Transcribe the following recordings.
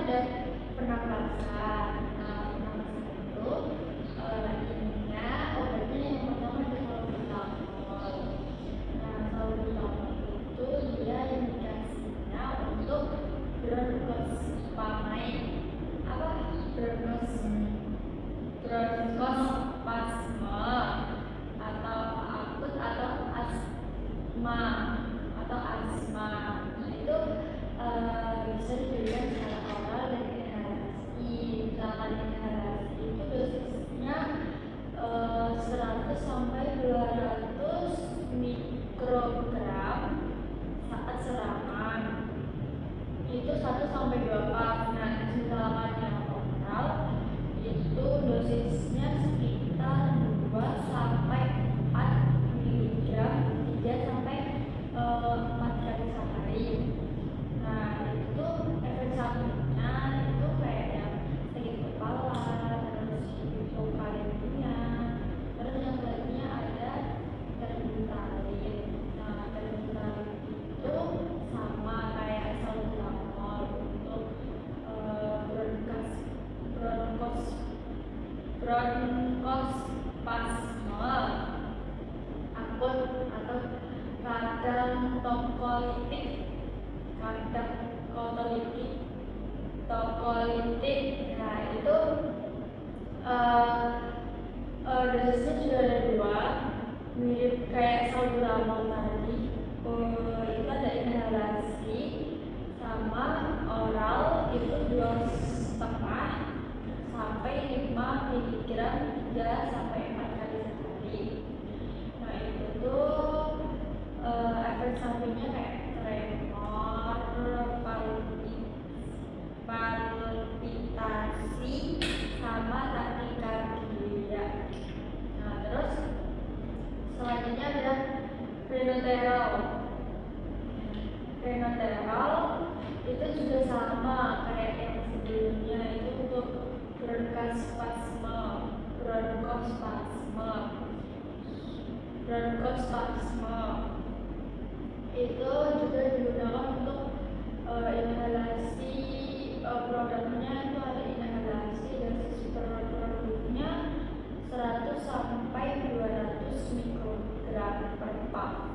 ada pernapasan. Nah, pernapasan itu ininya obatnya yang pertama ada salbutamol. Nah, salbutamol itu dia yang dikasihnya untuk bronkospasme atau akut atau asma Nah, itu bisa diberikan secara oral dan inhalasi. Misalkan inhalasi itu dosisnya 100 sampai 200 mikrogram saat serangan. Itu 1 sampai 2 kali. Nah, misalkan yang oral itu dosisnya sekitar 2 sampai 4 miligram 3 sampai 4 kali sehari. Nah, itu efek sampingnya itu kayak yang sakit kepala, terus hipokalemia, terus yang selanjutnya ada terbutarin. Nah, terbutarin itu sama kayak salbutamol untuk bronkospasme akut atau radang tokolitik. Nah, itu dosisnya juga ada 2, mirip kayak salbutamol tadi. Itu ada inhalasi sama oral itu 2,5 sampai 5 miligram 3 sampai 4 kali sehari. Nah, itu tuh efek sampingnya kayak tremor, palpitasi sama takikardia. Nah, terus selanjutnya adalah renoterol itu juga sama kayak yang sebelumnya, itu untuk bronkospasme itu juga digunakan untuk inhalasi. Produknya itu ada inhalasi dosis produknya 100 sampai 200 mikrogram per pump.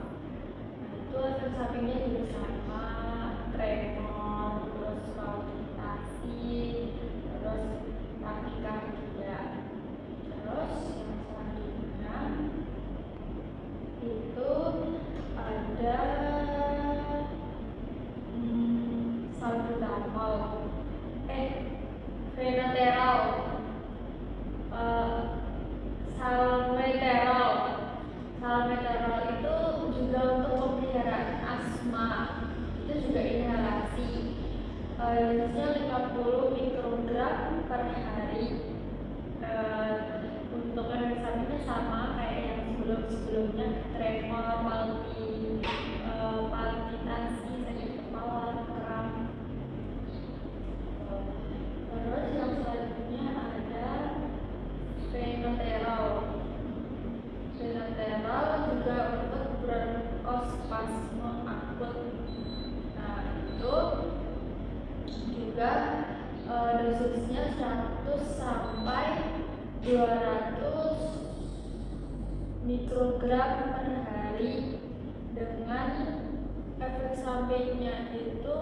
Nah, itu efek sampingnya juga sama, tremor, terus palpitasi, terus takikardia. Terus yang selanjutnya itu ada salmeterol itu juga untuk pemeliharaan asma, itu juga inhalasi. Dosisnya 50 mikrogram per hari. Untuk efek sampingnya sama kayak yang sebelumnya, tremor, palpitasi, sakit kepala, kram. Terus yang selanjutnya ada fenoterol juga untuk bronkospasme akut. Nah, itu juga dosisnya 100 sampai 200 mikrogram per hari dengan efek sampingnya itu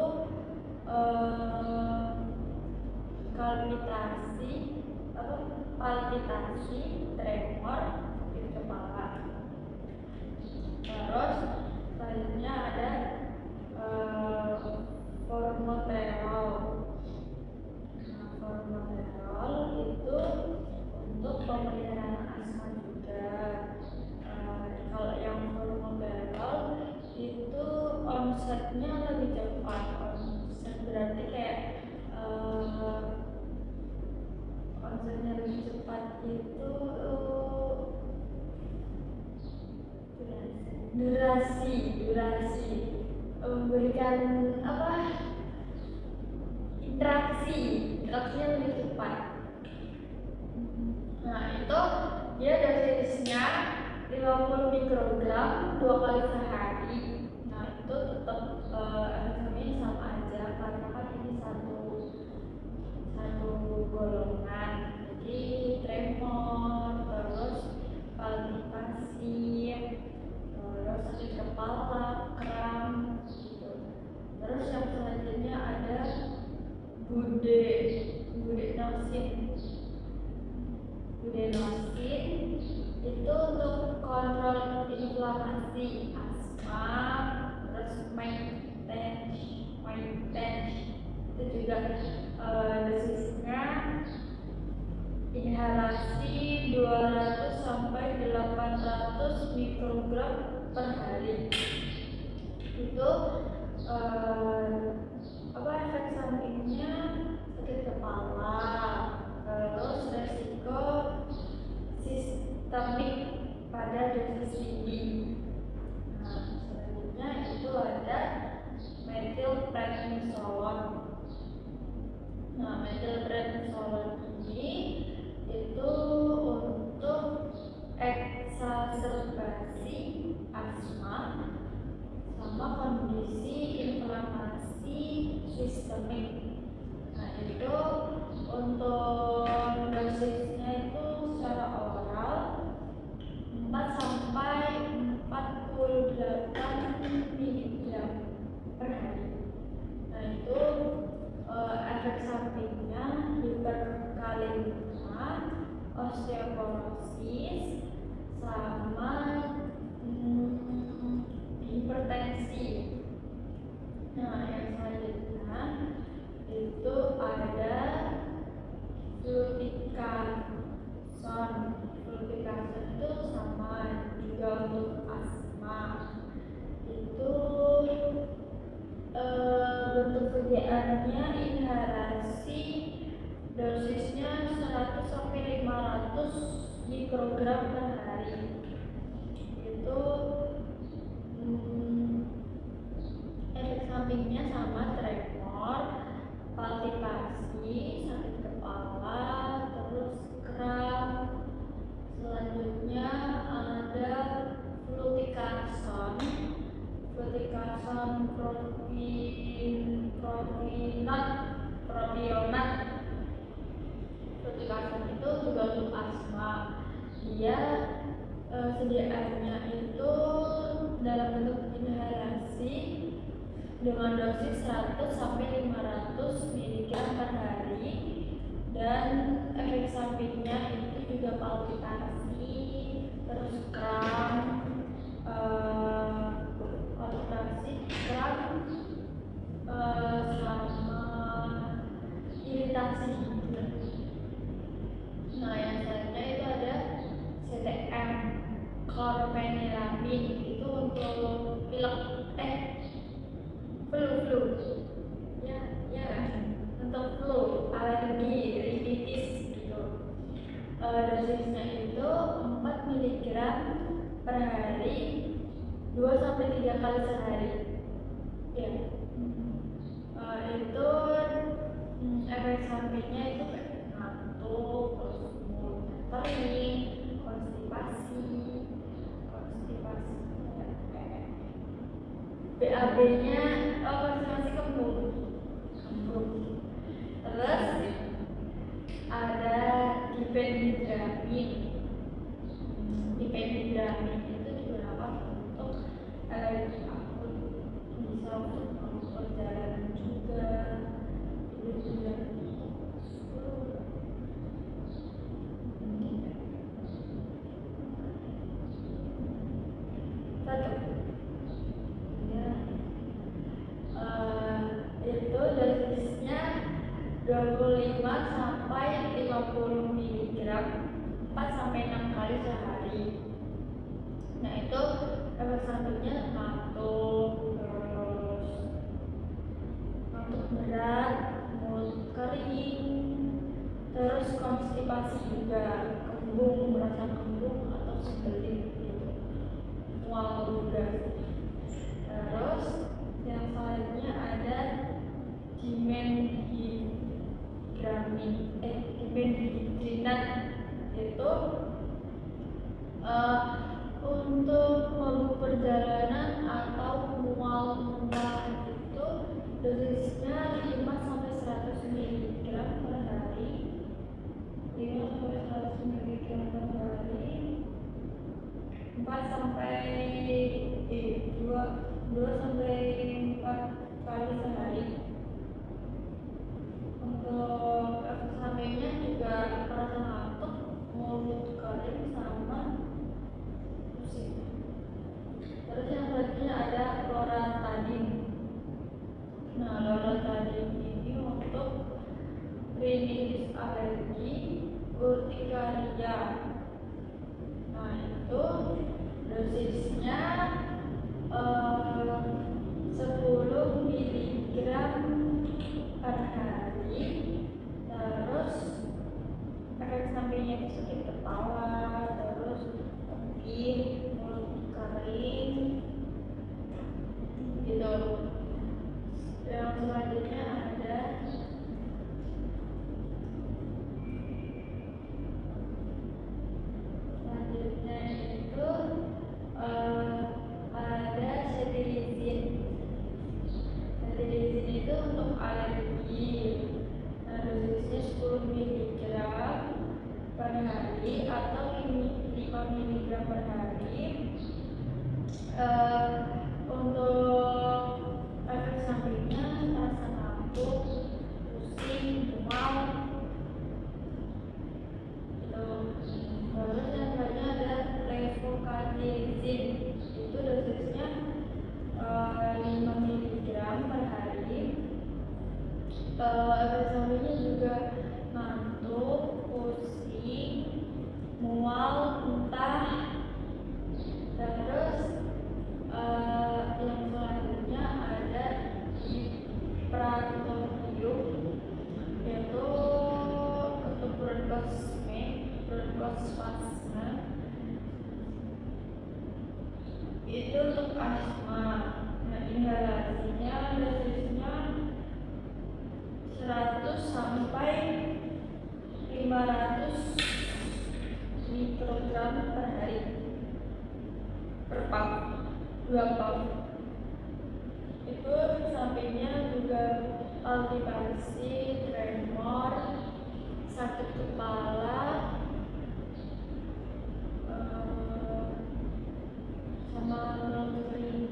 palpitasi, tremor, sakit kepala. Terus selanjutnya ada formoterol. Nah, formoterol itu untuk pemeliharaan asma juga. Kalau yang formoterol itu onsetnya lebih cepat. Onset berarti kayak onsetnya lebih cepat itu durasi memberikan interaksinya lebih cepat. Nah, itu dia dosisnya 50 mikrogram 2 kali sehari. Nah, itu tetap efeknya sama aja karena kan ini golongan, jadi tremor, terus palpitasi, terus sakit kepala, kram gitu. Terus yang selanjutnya ada budesonide itu untuk kontrol inflamasi asma. Terus maintenance itu juga dosisnya inhalasi 200 sampai 800 mikrogram per hari. Itu efek sampingnya sakit kepala, terus resiko sistemik pada dosis tinggi. Nah, selanjutnya itu ada methylprednisolone. Nah, methylprednisolone ini itu untuk eksaserbasi asma sama kondisi inflamasi sistemik. Nah, itu untuk dosisnya itu secara oral 4 sampai 48 mg per hari. Nah, itu efek sampingnya hiperkalemia, osteoporosis, sama hipertensi. Nah, yang selanjutnya itu ada fluticasone itu sama juga untuk asma. Itu bentuk sediaannya inhalasi, dosisnya 100 sampai 500 mikrogram per hari. Itu efek sampingnya sama tremor, palpitasi, sakit kepala, terus kram. Selanjutnya ada fluticasone propionat. Fluticasone itu juga untuk asma. Dia sediaannya itu dalam bentuk inhalasi dengan dosis 100 sampai 500 mg per hari, dan efek sampingnya itu juga palpitasi, terus kram, sama iritasi hidung. Nah, yang selanjutnya itu ada CTM, chlorpheniramine, itu untuk pilek, flu, ya, untuk flu, alergi, rinitis gitu. Dosisnya itu 4 mg per hari, 2 sampai 3 kali sehari. Ya. Itu efek sampingnya itu kayak ngantuk, terus mulutnya kering, konstipasi, BAB-nya konstipasi kembung. Terus ada diphenhydramine. Diphenhydramine itu digunakan untuk alergi akut, bisa untuk perjalanan juga. Itu dosisnya 25 sampai 50 mg 4 sampai 6 kali sehari. Nah, itu efek sampingnya ngantuk berat, mulut kering, terus konstipasi juga, kembung, merasa kembung atau sebelit gitu, mual juga. Terus yang selanjutnya ada dimethylhydrinat, itu untuk mabuk perjalanan atau mual-mual. Itu dosisnya 5 sampai 100 mg per hari, alergi urtikaria. Nah, itu dosisnya 10 miligram per hari. Terus efek sampingnya itu sakit kepala, terus pedih, mulut kering gitu. Yang selanjutnya ada itu ada cetirizine. Cetirizine itu untuk alergi. Nah, dosisnya 10 mg per hari atau 5 mg per hari. Untuk efek sampingnya rasa ngantuk, pusing, mual gitu. Terus yang selanjutnya ada levocetirizine. Itu dosisnya 5 mg per hari. Efek sampingnya juga ngantuk, pusing, mual, muntah. Terus yang selanjutnya ada prazolam, yaitu untuk bronkospasme. Itu untuk asma. Nah, inhalasinya dosisnya 100 sampai 500 mikrogram per hari per pump, 2 pump. Itu sampingnya juga palpitasi, tremor, sakit kepala, sama kering.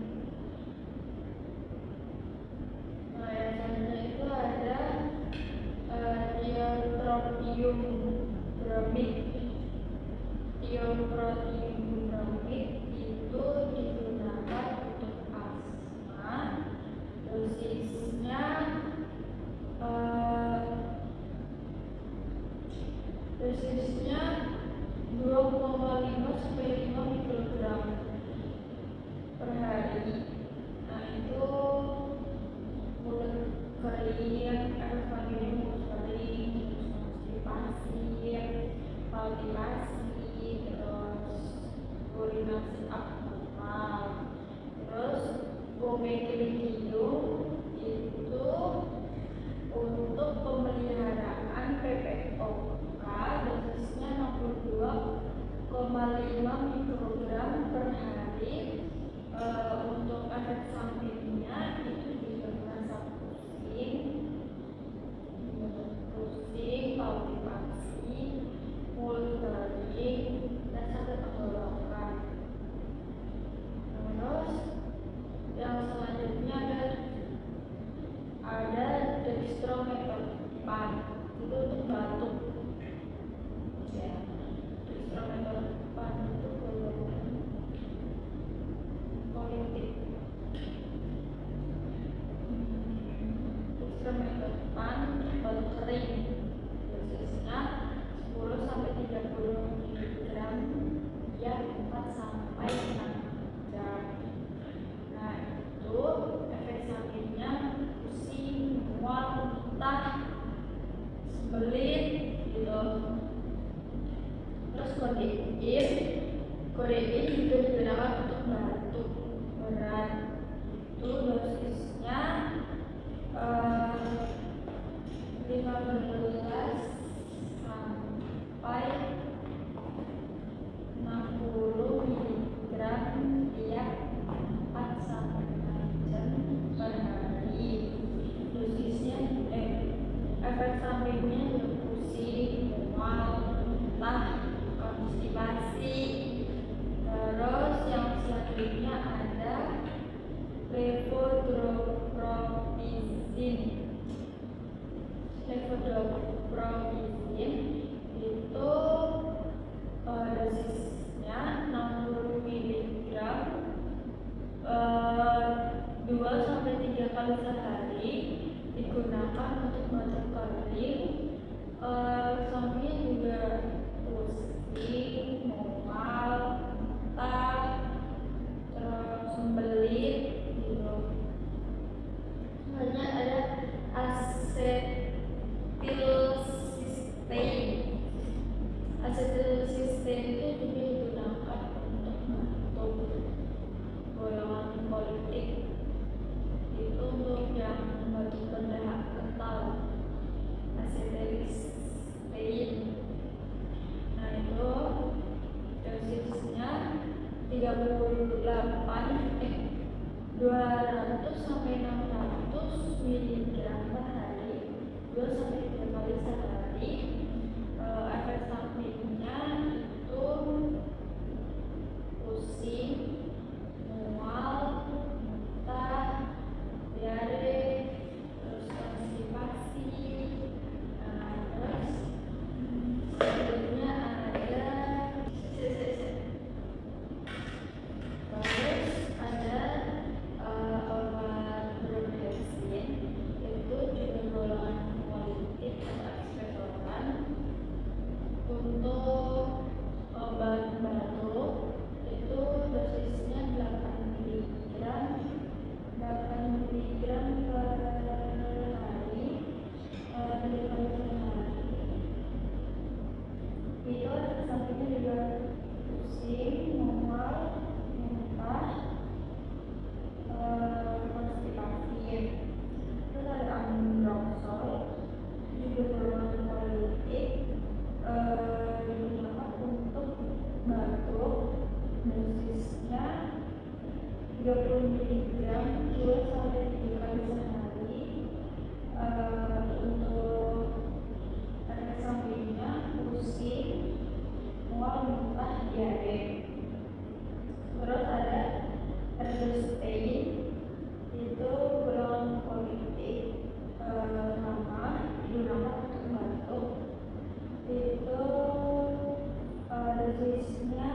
Nah, yang selanjutnya itu ada tiotropium bromid. Tiotropium bromid itu digunakan untuk asma. Dosisnya 2,5 sampai 5 mikrogram per hari. Nah, itu mulut kering, efek sampingnya mulut kering, konstipasi, palpitasi, terus urinasi abnormal. Terus omecillinium itu untuk pemeliharaan PPOK, dosisnya 62,5 mikrogram per hari. Untuk efek sampingnya itu juga merasa pusing, palpitasi, mulut kering, dan sakit tenggorokan. Terus yang selanjutnya ada dextromethorphan. Itu untuk batuk. Ya, dextromethorphan itu golongan politik. Dextromethorphan batuk kering, dosisnya 10 sampai 30 mg ya 4 sampai 6 jam. Nah, itu efek sampingnya pusing, mual, muntah, sembelit gitu. Terus kodein juga digunakan untuk batuk berat. Itu dosisnya 15 sampai 60 mg tiap 4 sampai 6 jam per hari. Dosisnya efek sampingnya juga pusing, mual, muntah, konstipasi. Terus yang selanjutnya ada levodopromizin. Levodopromizin itu dosisnya 60 mg 2 sampai 3 kali sehari, digunakan untuk batuk kering, Selanjutnya ada terus ada obat bromhexin, itu juga golongan politik atau ekspektoran. Untuk obat batuk itu dosisnya 8 miligram per hari, 3 kali per hari. Itu efek sampingnya juga pusing, mual, muntah, konstipasi. Terus ada ambroxol, juga golongan politik, digunakan untuk batuk, dosisnya 30 miligram 2 sampai 3 kali sehari. Untuk efek sampingnya pusing, mual, muntah, diare. Terus ada ergostein, itu golongan politik, sama digunakan untuk batuk. Itu dosisnya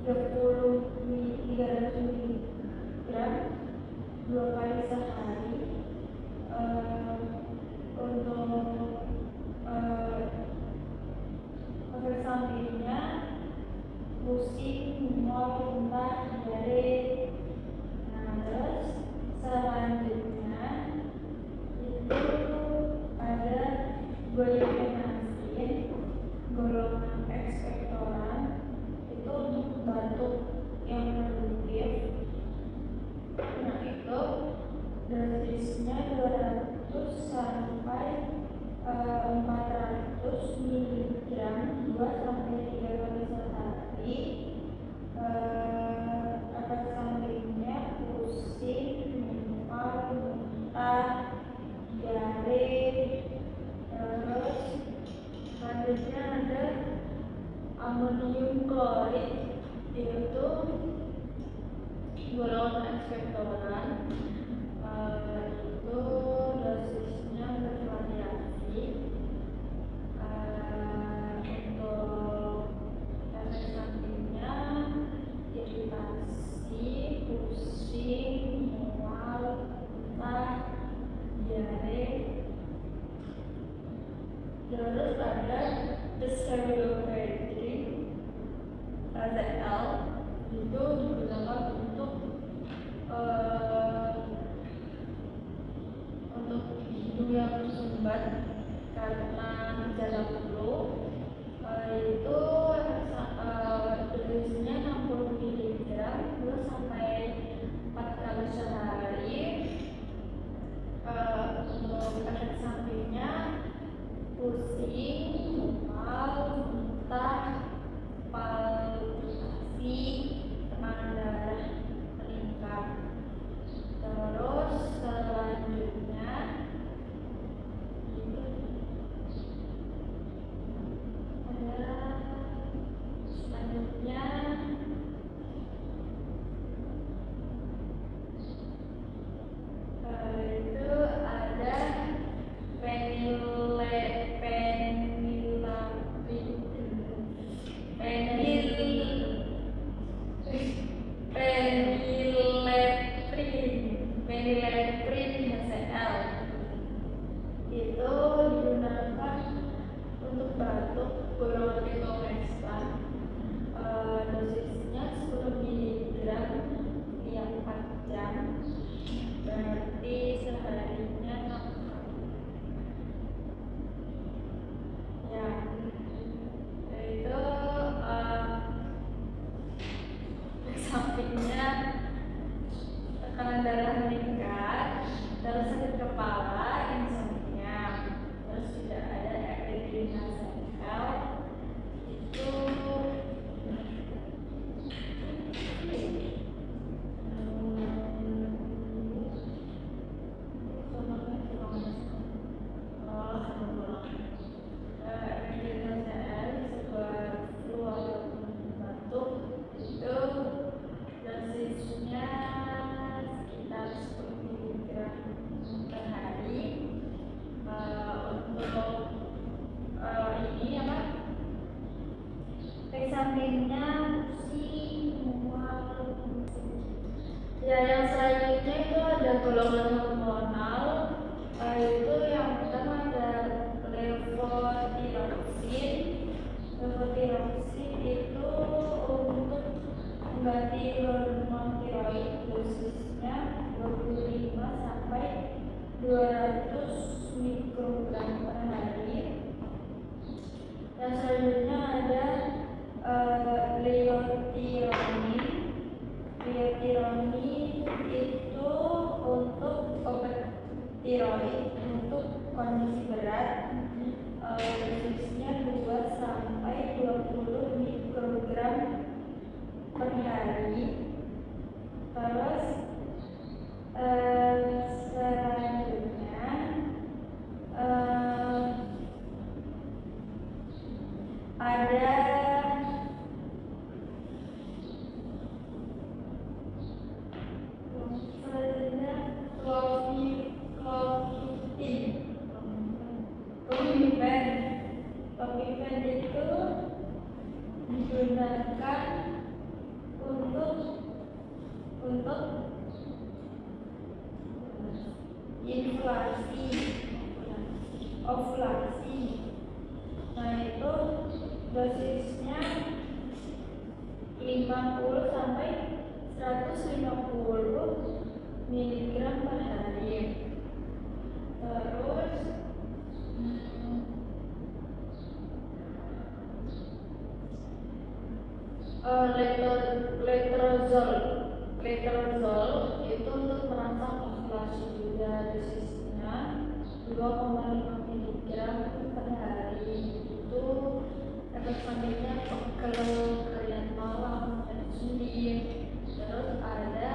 300 miligram 2 kali sehari. Untuk efek sampingnya pusing, mual, muntah, diare. Nah, terus selanjutnya itu ada guaifenasin, golongan ekspektoran, itu untuk batuk yang produktif. Nah, itu dosisnya 200 sampai 400 miligram 2 sampai 3 kali sehari. Efek sampingnya pusing, mual, muntah, diare. Terus selanjutnya ada amonium klorid, yaitu golongan ekspektoran. Itu dosisnya bervariasi. Untuk efek sampingnya iritasi, pusing, mual, muntah, diare. Terus ada pseudoephedrine (HCl), itu digunakan untuk hidung yang tersumbat karena gejala flu. Itu dosisnya 60 miligram 2 sampai 4 kali sehari. Untuk efek sampingnya pusing, mual, muntah, palpitasi, tekanan darah meningkat. Terus selanjutnya itu ada phenylephrine HCl, itu digunakan untuk batuk golongan Ecovexpan. Dosisnya 10 miligram tiap 4 jam, berarti seharinya 6 kali. Ya, itu sampingnya tekanan darah meningkat, terus sakit kepala, insomnia. Terus tidak ada epidemi HCl, itu sampingnya pusing, mual. Ya, yang selanjutnya itu ada golongan hormonal. Itu yang pertama ada levotiroxin. Levotiroxin itu untuk mengganti hormon tiroid, dosisnya 25 sampai 200 mikrogram per hari. Yang selanjutnya ada leotironin. Leotironin itu untuk obat tiroid untuk kondisi berat, dosisnya 2 sampai 20 mikrogram per hari. Terus selanjutnya ada Clomifen itu digunakan untuk inflasi, ovulasi. Nah, itu dosisnya 50 sampai 150 mg per hari. Terus letrozol itu untuk merangsang ovulasi juga, dosisnya 2,5 mg per hari. Itu efek sampingnya pegel, keringat malam, dan sendiri. Terus ada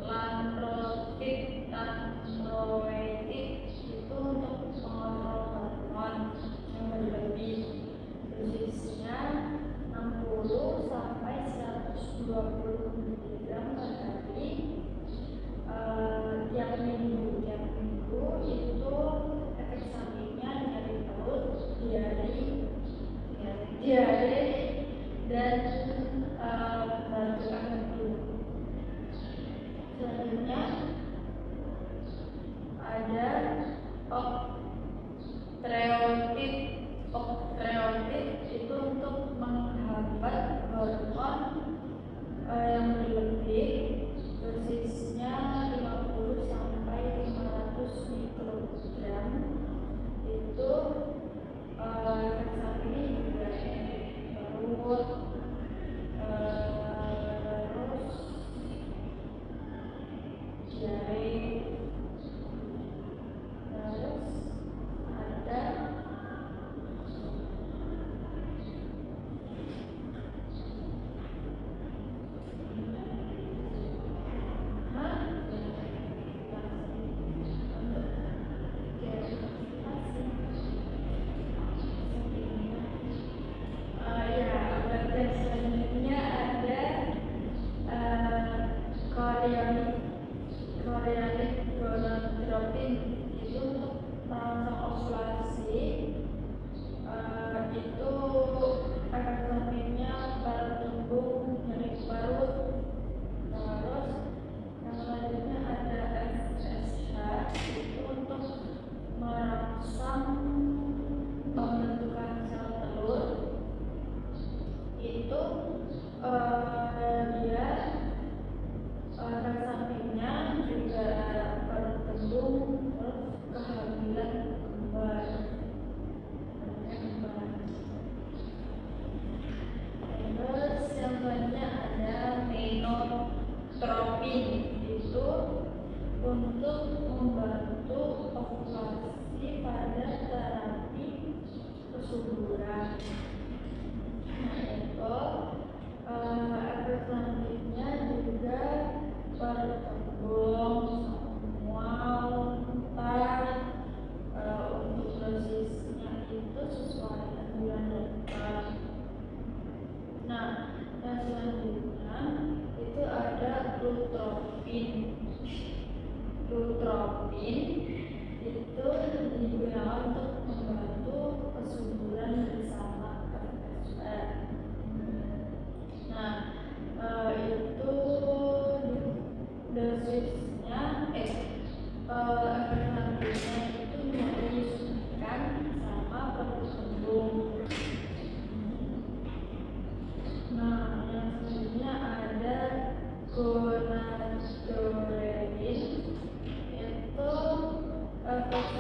lanreotid itu untuk pengontrol hormon yang berlebih, dosisnya 60 sampai 120 mg per hari. Tiap minggu itu efek sampingnya nyeri perut, diare dan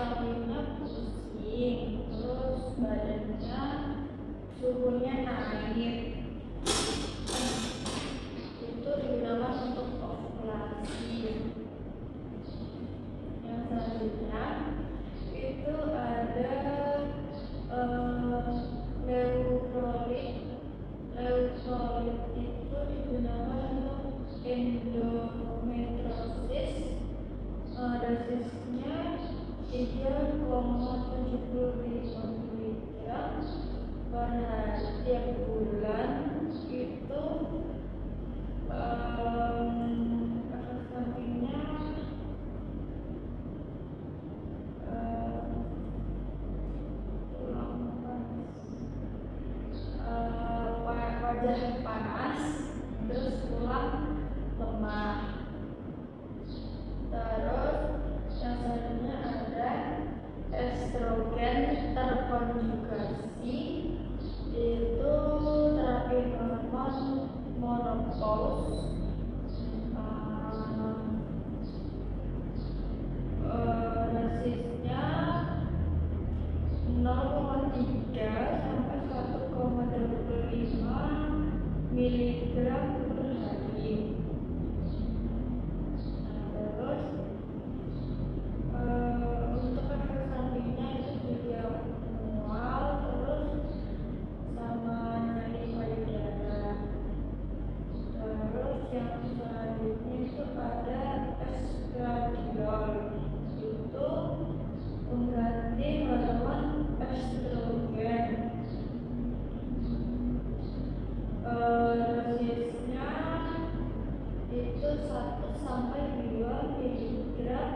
sampingnya pusing, terus badannya suhunya naik. Itu digunakan untuk ovulasi. Yang selanjutnya itu ada leukolit. Leukolit itu digunakan untuk endometriosis. Dosisnya 3,75 miligram per hari tiap bulan. Itu efek sampingnya wajah panas, terus tulang lemah. Terus yang selanjutnya ada estrogen terkonjugasi, itu terapi hormon menopause. Dosisnya 0,3 sampai 1,25 miligram per hari. Terus untuk efek sampingnya itu juga mual, terus sama nyeri payudara. Terus yang selanjutnya itu ada estradiol, itu mengganti hormon estrogen. Dosisnya itu 1 sampai 2 miligram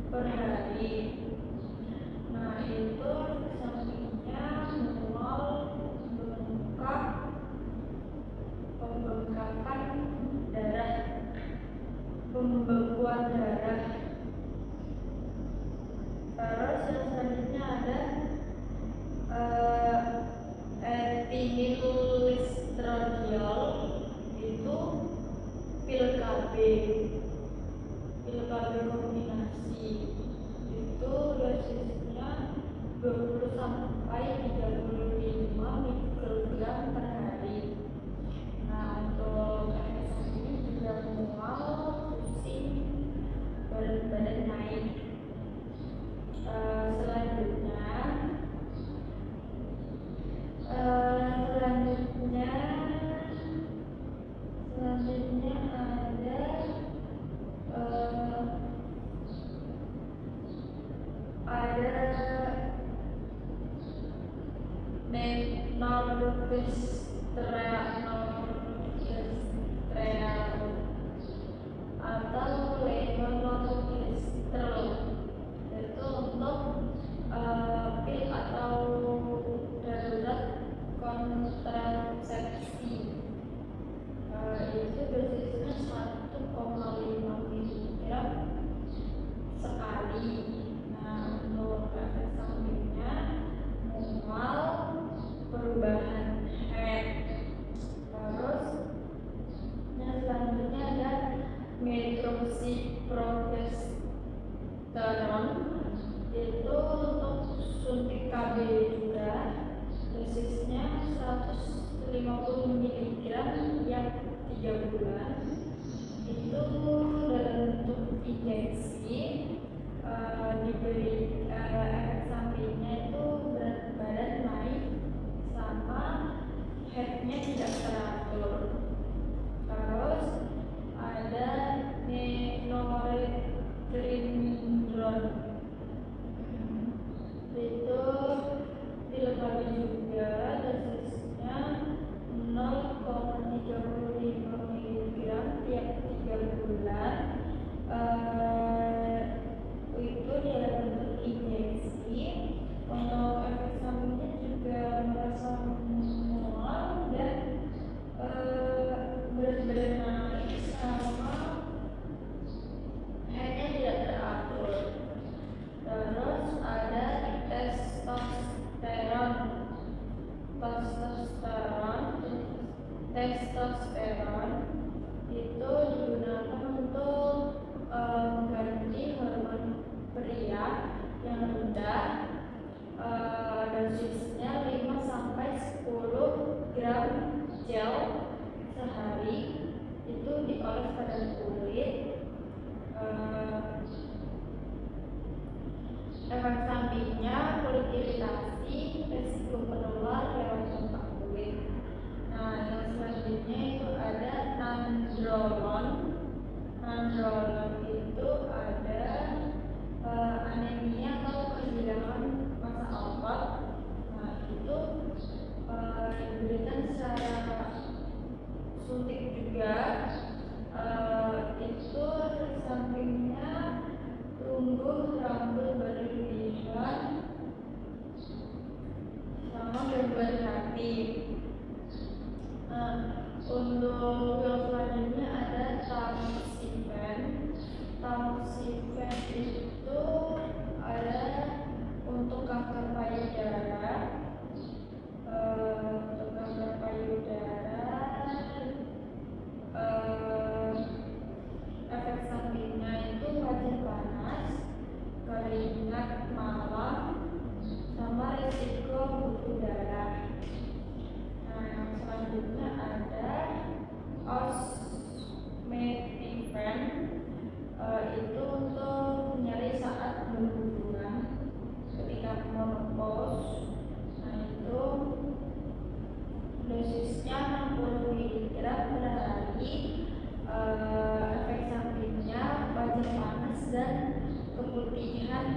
per hari. Nah, itu sampingnya mual, bengkak, pembengkakan darah, pembekuan darah. Terus yang selanjutnya ada ethinylestradiol, itu pil KB kombinasi. Itu dosisnya 20 sampai 35 mikrogram per hari. Nah, untuk efek sampingnya juga mual, pusing, berat badan naik. Selanjutnya ada norgestrel atau levonorgestrel, itu untuk pil atau darurat kontrasepsi. Itu dosisnya 1,5 miligram sekali. Nah, untuk efek sampingnya mual, perubahan head. Terus yang selanjutnya ada metroxyprogesterone, itu untuk suntik KB juga. Dosisnya 150 miligram yang 3 bulan. Itu dalam bentuk injeksi. Diberi efek sampingnya itu berat badan naik sama headnya tidak teratur. Terus ada norepinephrine, itu pil KB juga. Dosisnya 0,35 miligram tiap 3 bulan.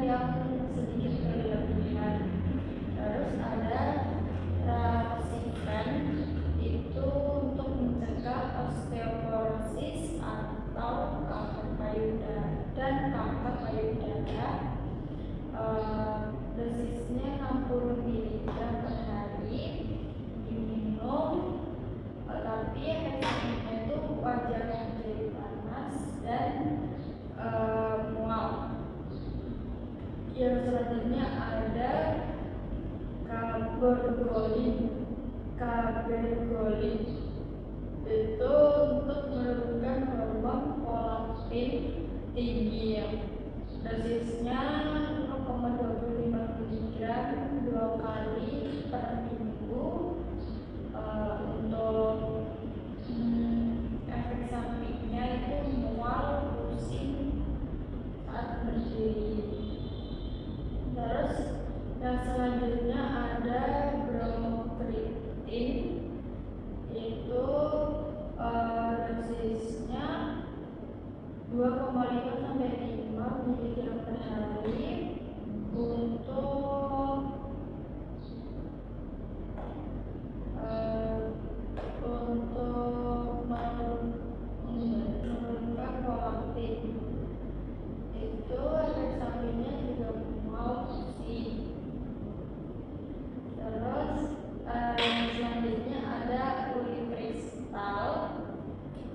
yang sedikit berlebihan. Terus ada racikan, itu untuk mencegah osteoporosis atau kanker payudara dan kanker payudara. Dosisnya 60 mg per hari, diminum, tapi efeknya itu wajah yang jadi panas dan mual. Yang selanjutnya ada cabergoline. Itu untuk menurunkan hormon prolaktin tinggi. Dosisnya 0,25 mg 2 kali per minggu. Untuk efek sampingnya itu mual, pusing saat berdiri. Terus yang selanjutnya ada bromocriptin, itu dosisnya 2,5 sampai 5 mg per hari untuk menurunkan prolaktin. Itu efek sampingnya juga mual, pusing. Terus yang selanjutnya ada ulikristal.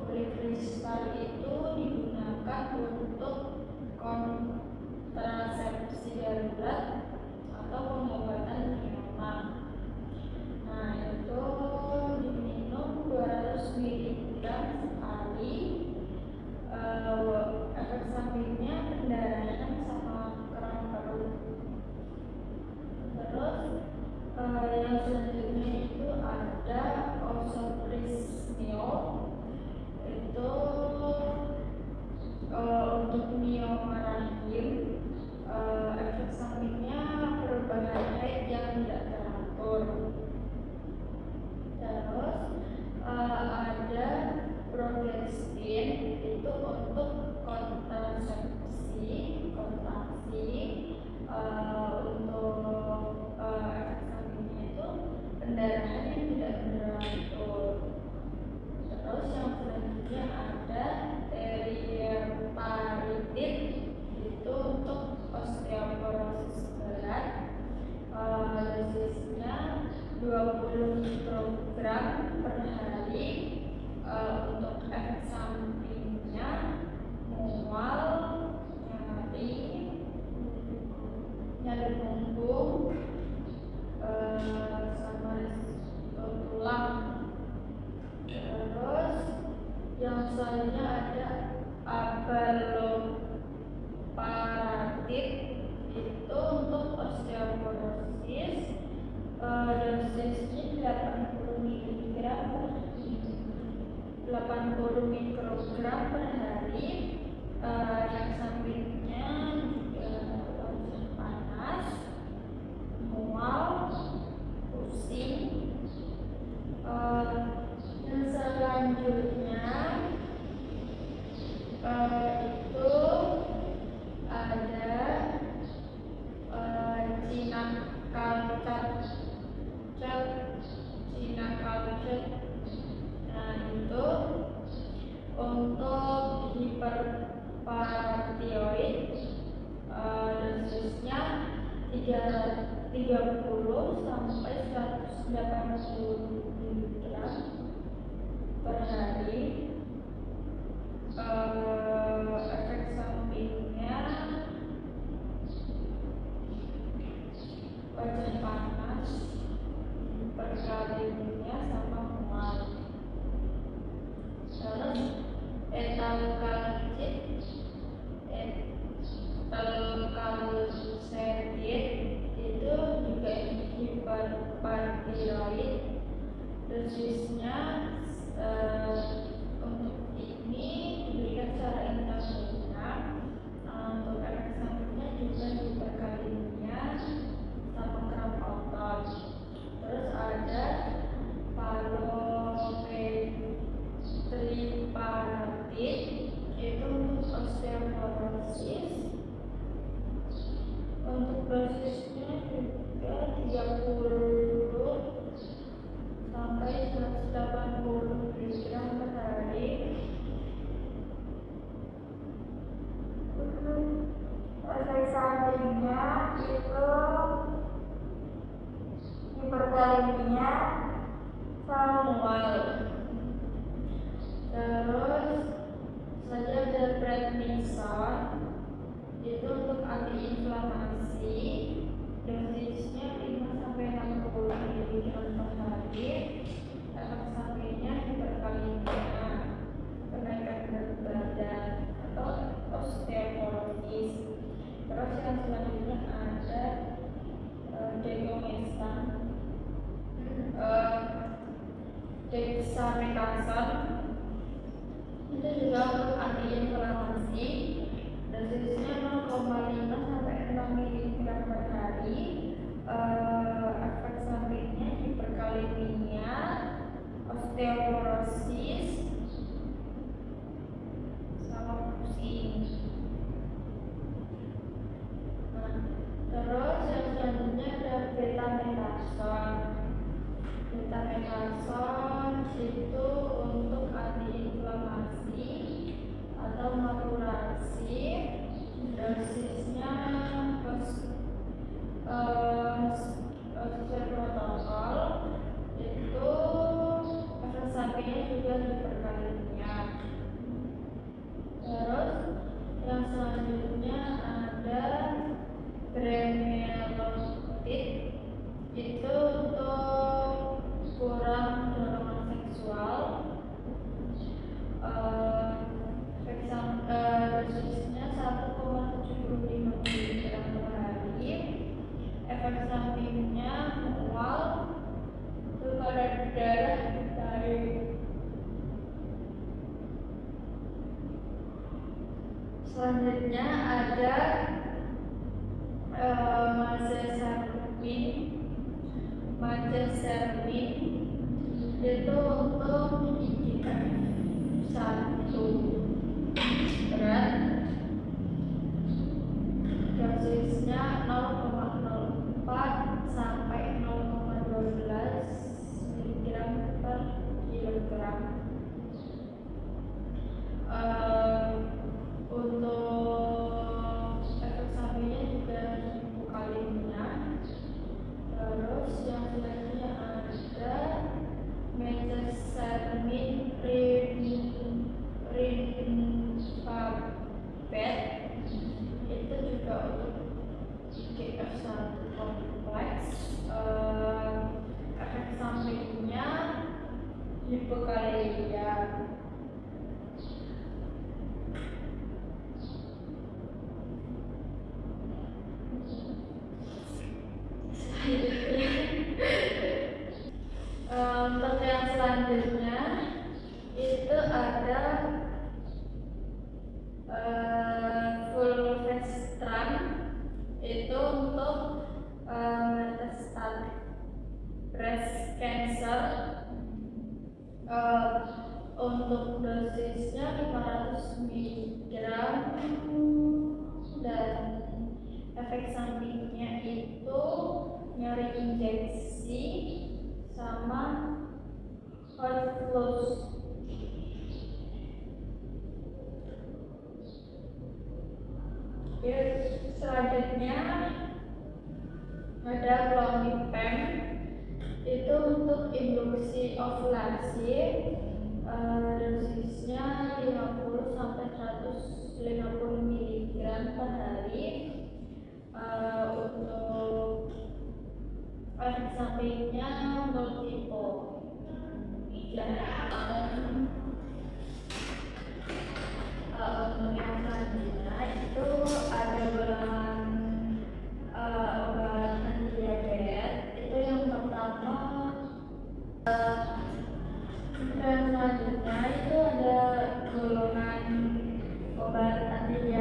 Ulikristal itu digunakan untuk kontrasepsi darurat atau pengobatan mioma. Nah, itu diminum 200 mg sekali. Efek sampingnya pendarahan sama kram perut. Terus yang selanjutnya itu ada osoprisniol. Itu untuk mioma rahim. Efek sampingnya perubahan haid yang tidak teratur. Terus ada progestin, itu untuk kontraksi. Untuk efek sampingnya itu pendarahan yang tidak teratur. Terus yang selanjutnya ada teriparitid, itu untuk osteoporosis berat. Dosisnya 20 mikrogram per hari. Untuk efek sampingnya mual, nyeri punggung, sama risiko tulang. Terus yang selanjutnya ada abaloparatid, itu untuk osteoporosis. Dosisnya 80 mikrogram per hari. Yang sampingnya juga wajah panas, mual, pusing. Yang selanjutnya itu ada Cinakalcet. Nah, itu untuk hiperparatioid. Dosisnya 30 sampai 180 mg per hari. Efek sampingnya wajah panas, perkaliannya sama mual. Terus etalkalsetid itu juga hiperparatioid. Dosisnya untuk ini diberikan secara intravena. Untuk efek sampingnya juga hiperkalemia sama kram otot. Terus ada palopetriparatid, itu untuk osteoporosis. Untuk dosisnya juga 30 sampai 180 miligram per hari. Efek sampingnya itu hiperkalemia sama mual. Terus saja ada prednison, itu untuk antiinflamasi, dosisnya 5 sampai 60 miligram per hari. Efek sampingnya hiperkalemia, kenaikan berat badan atau osteoporosis. Terus yang selanjutnya ada dexamethasone, dexamethasone itu juga untuk antiinflamasi, dosisnya 0,5 sampai 6 miligram per hari. Efek sampingnya hiperkalemia, osteoporosis, sama pusing. Terus yang selanjutnya ada betamethasone. Betamethasone itu untuk antiinflamasi atau maturasi, dosisnya sesuai protokol. Itu efek sampingnya juga hiperkalemia. Terus yang selanjutnya ada bremelanotide, itu untuk kurang dorongan seksual. Dosisnya 1,75 miligram per hari. Efek sampingnya mual, tekanan darah naik. Selanjutnya ada majesermin, itu untuk IGF-1 berat, dosisnya 0,04 sampai 0,12 miligram per kilogram. Untuk efek sampingnya juga hipokalemia. Terus yang selanjutnya ada metesermin rinsabet, itu juga untuk IGF-1 kompleks. Efek sampingnya hipokalemia. Untuk yang selanjutnya itu ada fulvestrant, itu untuk metastatic breast cancer. Untuk dosisnya 500 miligram dan efek sampingnya itu nyeri injeksi sama hot flush. Selanjutnya ada clomipem, itu untuk induksi ovulasi, dosisnya 50 sampai 150 miligram per hari. Untuk efek sampingnya multiple. Untuk yang selanjutnya itu ada obat anti diabetes. Itu yang pertama. Dan selanjutnya itu ada golongan obat anti diabetes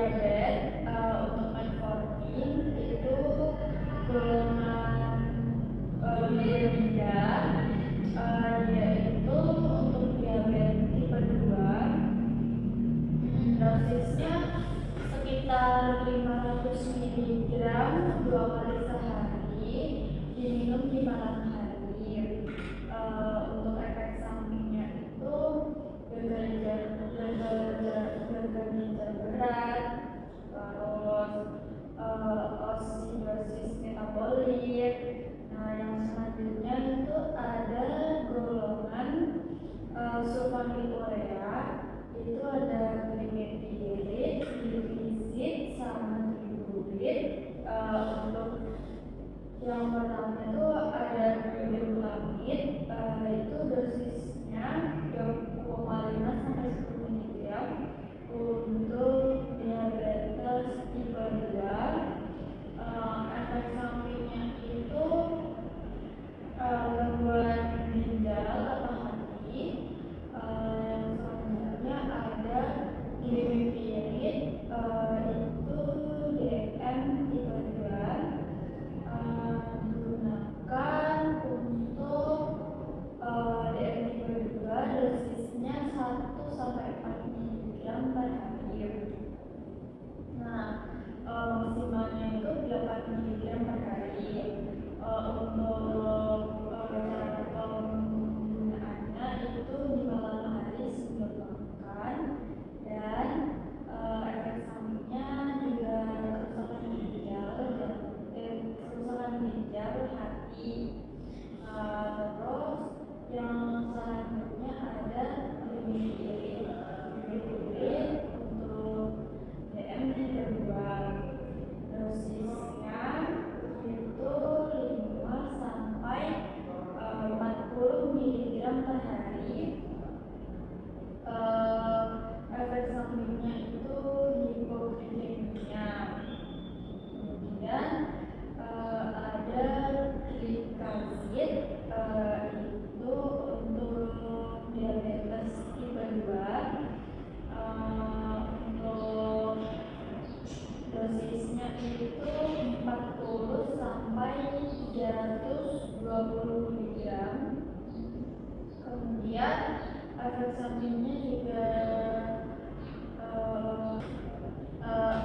efek sampingnya juga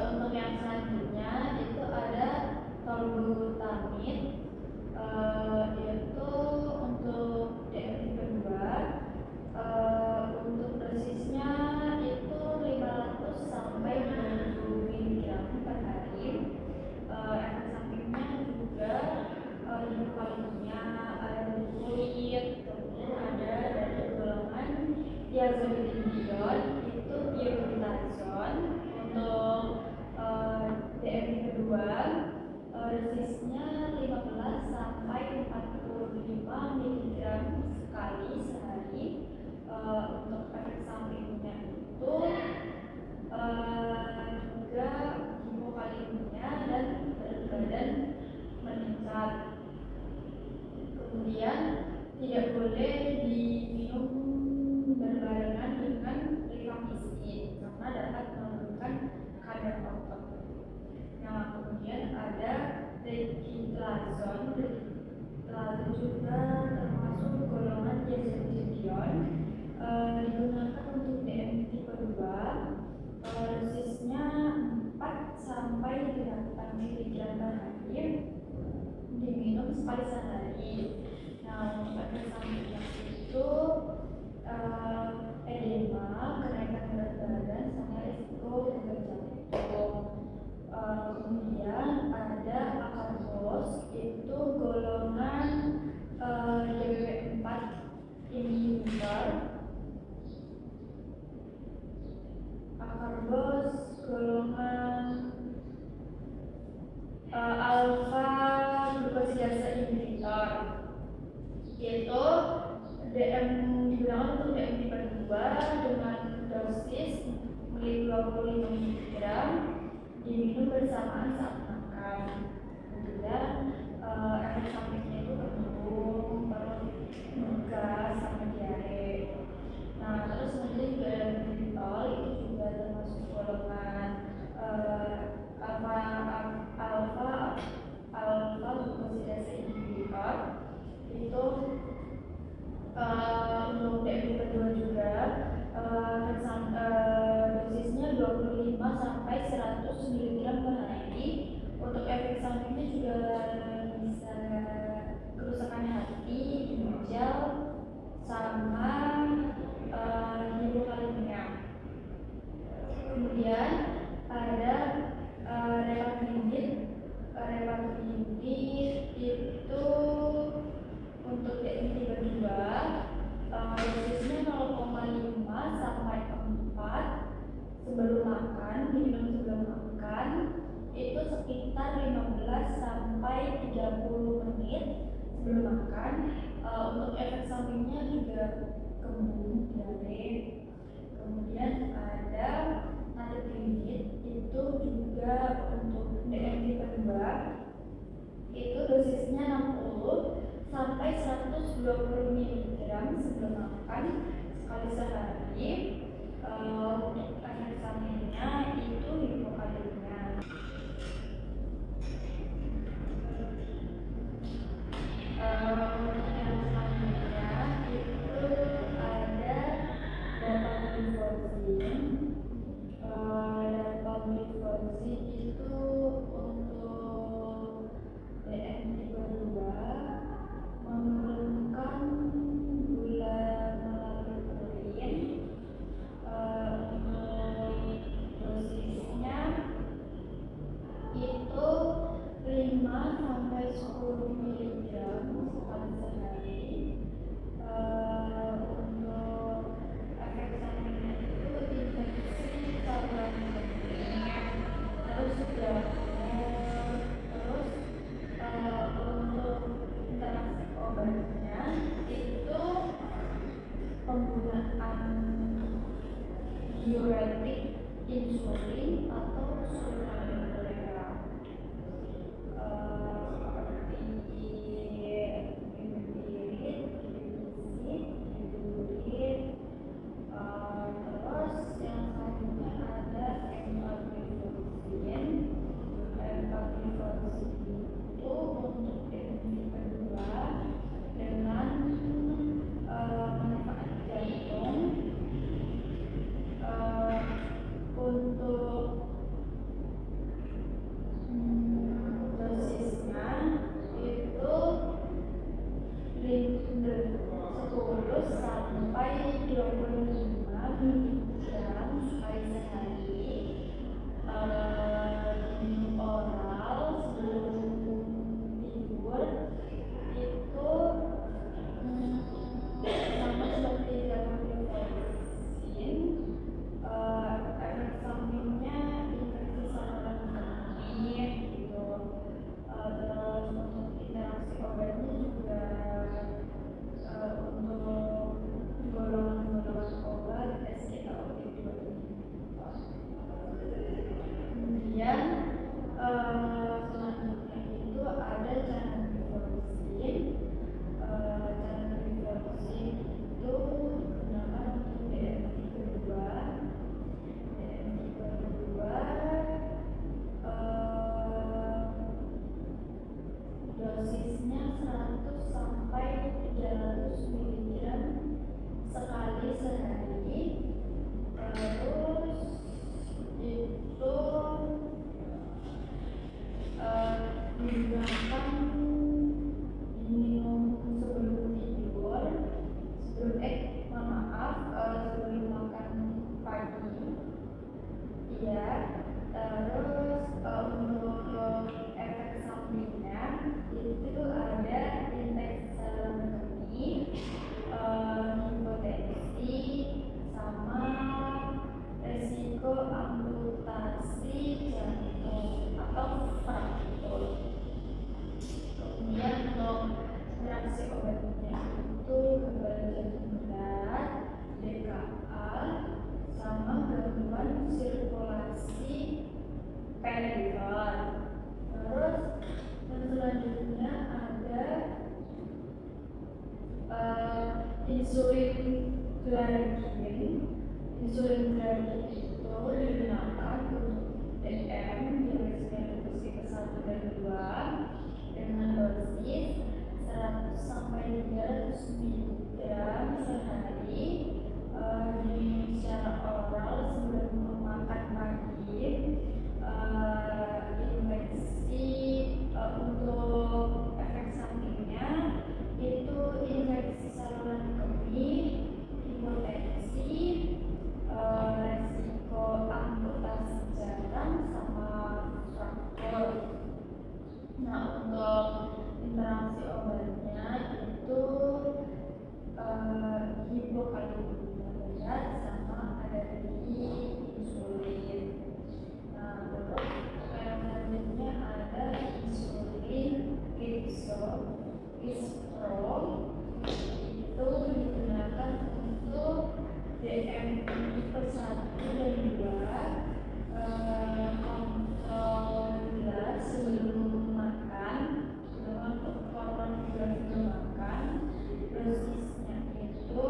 untuk yang selanjutnya itu ada tolbutamid, yaitu untuk DMT kedua. Untuk dosisnya itu 500 sampai 2000 mg per hari. Efek sampingnya juga hipokalinia, ada kulit, kemudian ada dari golongan diazolidinedion itu pioglitazone. Untuk DMT kedua dosisnya 15 sampai 45 mg sekali sehari. Untuk efek sampingnya itu juga hipokalinia dan berat badan meningkat. Kemudian tidak boleh diminum berbarengan dengan rifamycin karena dapat menurunkan kadar otot. Nah, kemudian ada regitlazone. Regitlazone juga termasuk golongan diazolidinedion, digunakan untuk DMT kedua. Dosisnya 4 sampai 8 mg per hari, diminum sekali sehari. Nah, untuk efek sampingnya itu edema, kenaikan berat badan, sama risiko gagal jantung. Kemudian ada akarbos, itu golongan DW4 inhibitor. Akarbos golongan alfa glukosidase inhibitor, yaitu digunakan untuk DMT kedua dengan dosis 25 mg, diminum bersamaan saat makan. Kemudian efek sampingnya itu kembung, perut, gas, sama diare. Nah, terus kemudian juga ada fenitol, itu juga termasuk golongan alfa glukosidase inhibitor. Itu untuk DMT kedua juga dosisnya 25 sampai 100 mg per hari. Untuk efek sampingnya juga bisa kerusakan hati, ginjal, sama hipokalinia. Kemudian ada repatinib. Repatinib itu untuk DMT kedua, dosisnya 0,5 sampai 4 sebelum makan, diminum sebelum makan, itu sekitar 15 sampai 30 menit sebelum makan. Untuk efek sampingnya juga kembung, diare. Kemudian ada naltrexone, itu juga untuk DMT kedua, itu dosisnya 60 sampai 120 mg sebelum makan sekali sehari. Untuk efek sampingnya itu hipokalinia. Yang selanjutnya itu ada dapagliflozin. Dapagliflozin itu untuk DMT kedua, menurunkan gula melalui urin. Dosisnya itu 5 sampai 10 mg sekali sehari. Untuk efek sampingnya itu infeksi saluran kemih, terus jamur, terus untuk interaksi obatnya itu penggunaan diuretik, insulin, atau sulfonylurea. Seperti Insulin glargin itu digunakan untuk DM diagnosis tipe 1 dan 2 dengan dosis 100 sampai 300 mg sehari, diminum secara oral sebelum makan pagi. Untuk efek sampingnya itu infeksi saluran kemih, hipotensi, resiko amputasi jantung sama fraktur. Nah, untuk interaksi obatnya itu hipokalemia berat sama alergi insulin. Nah, terus yang selanjutnya ada insulin ispro, itu digunakan untuk DM tipe 1 dan 2, kontrol gula sebelum makan, dengan kontrol gula sebelum makan. Dosisnya itu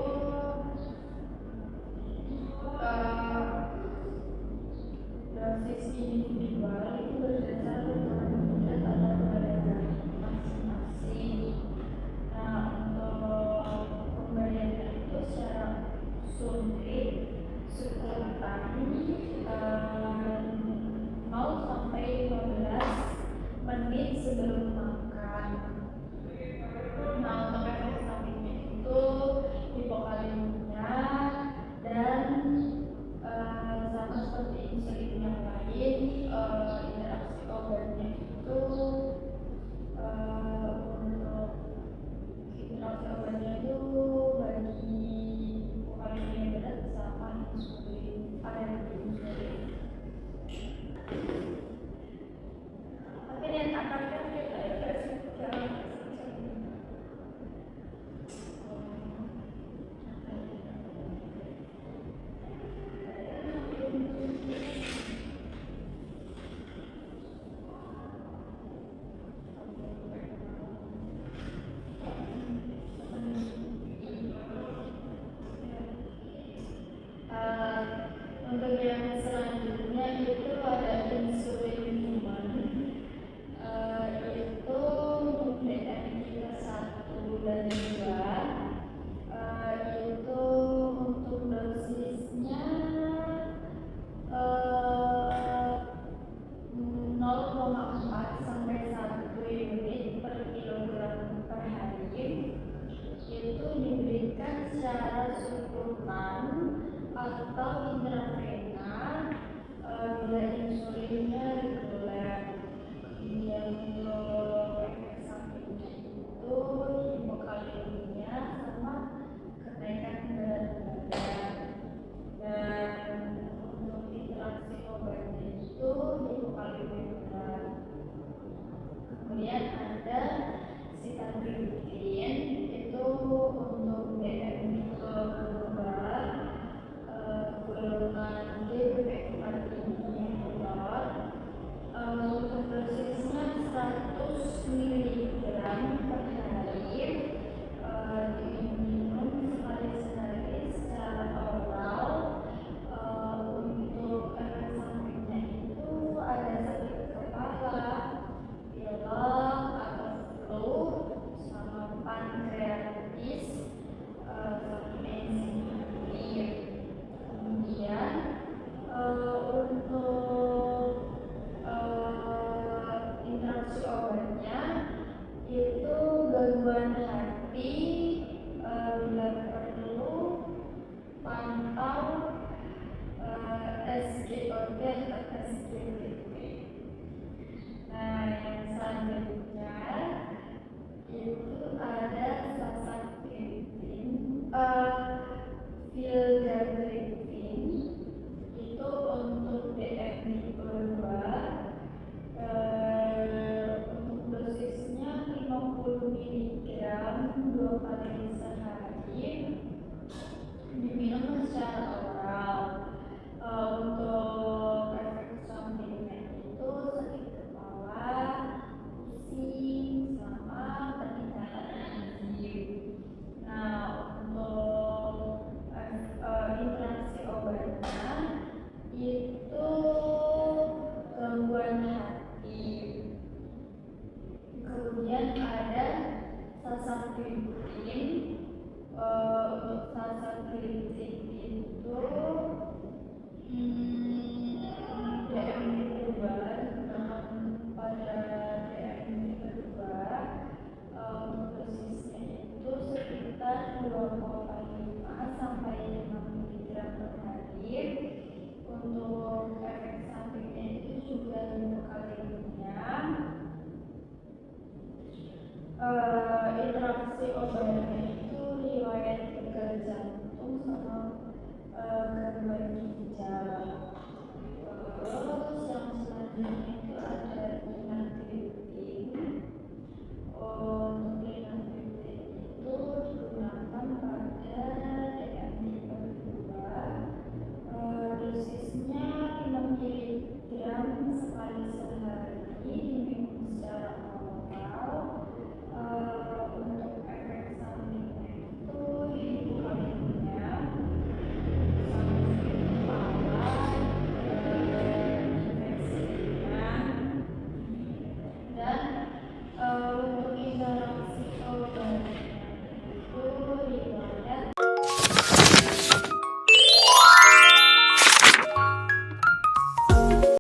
dosis individual itu berdasarkan berat atau badan masing-masing. Nah, untuk pemberiannya itu secara suntik sekitar 0 sampai 15 menit sebelum makan. Nah, untuk efek sampingnya itu hipokalemia dan sama seperti insulin yang lain, interaksi obatnya itu untuk interaksi obatnya itu bagi hipokalemia berat sama insulin, alergi insulin. Oke, dan akan Kemudian ada sasapirin. Untuk sasapirin itu DM kedua, pada DM kedua dosisnya itu sekitar 2,5 sampai 5 miligram per hari. Untuk efek sampingnya itu juga hipokaleminya. Interaksi obatnya itu riwayat gagal jantung sama gangguan ginjal. Terus yang selanjutnya